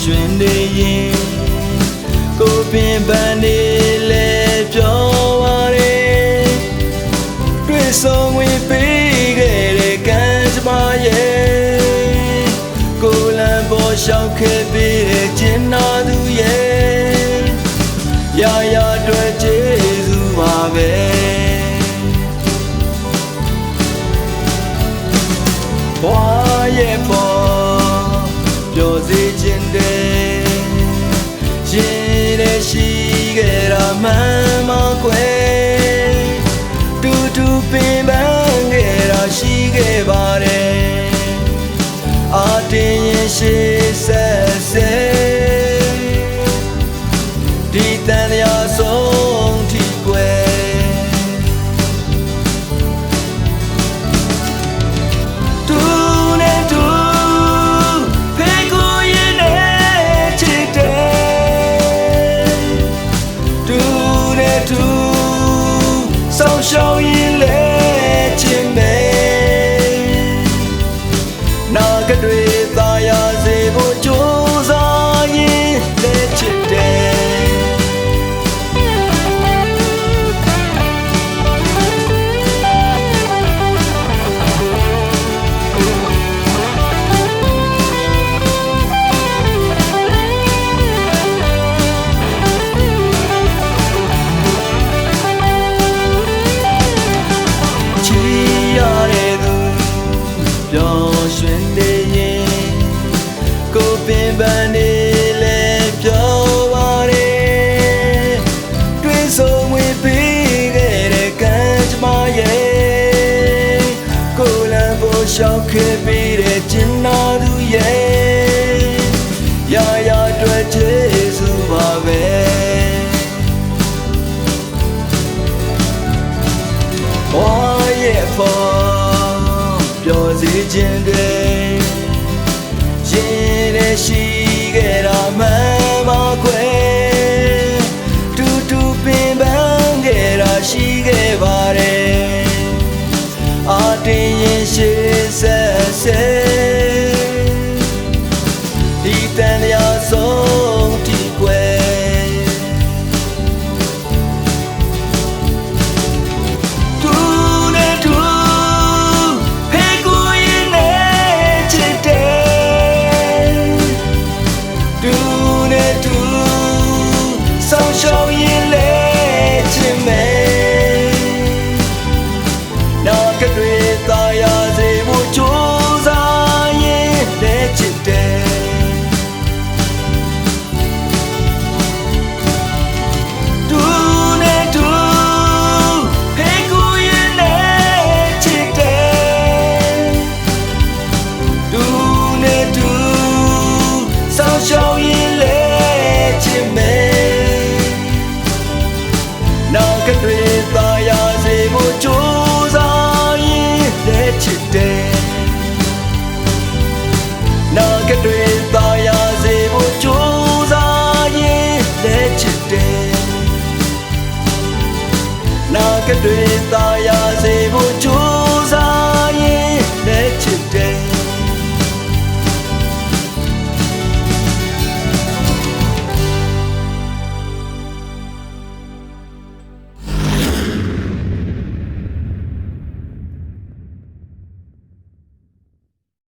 ရွှင်နေရင်ကိုပင်ပန်းနေလဲပြောပါရဲတွေ့ဆုံဝင်ပေးခဲ့တဲ့ကံကြမ္မာရဲ့ကိုလံပေါ်လျှောက်ခဲ့ပေးတဲ့ကျင်နာသူရဲ့ရာရာတွေ့ကျေးဇူးပါပဲဘွားရဲ့ပေါ်ပြောစေခြင်းတဲ့ရင်နဲ့ရှိခဲ့တာမှန်မကွယ်တူတူပင်ပန်းခဲ့တာရှိခဲ့ပါတယ်အတင်းရင်ရှိဆက်ဆက်ဒီတန်ရာဆုံးထိကွယ်တူနဲ့တူဖေကိုရင်နဲ့ချစ်တယ်တူနဲ့တူဆောင်ရှောက်ရင်လဲချင်မယ်နာကတွေသာယာစေဖို့ကြိုးစားရင်လဲချစ်တယ်ရွှင်နေရင်ကိုပင်ပန်းနေလဲပြောပါရဲတွေ့ဆုံဝင်ပေးခဲ့တဲ့ကံကြမ္မာရဲ့ကိုလံပေါ်လျှောက်ခဲ့ပေးတဲ့ကျင်နာသူရဲ့ရာရာတွေ့ကျေးဇူးပါပဲဘွားရဲ့ပေါ်ပြောစေခြင်းတွေရင်နဲ့ရှိခဲ့တာမှန်မကွယ်တူတူပင်ပန်းခဲ့တာရှိခဲ့ပါတယ်အတင်းရင်ရှိဆက်ဆက်ဒီတန်ရာဆုံးထိကွယ်တူနဲ့တူဆောင်ရှောက်ရင်လဲချင်မယ်နာကတွေသာယာစေဖို့ကြိုးစားရင်လဲချစ်တယ်တူနဲ့တူဖေကိုရင်နဲ့ချစ်တယ်တူနဲ့တူဆောင်ရှောက်ရင်လဲချစ်မယ်နာကတွေသာယာစေဖို့ကြိုးစားရင်လဲချစ်တယ်နာကတွေသာယာစေဖို့ကြိုးစားရင်လဲချစ်တယ်နာကတွေသာယာစေဖို့ကြို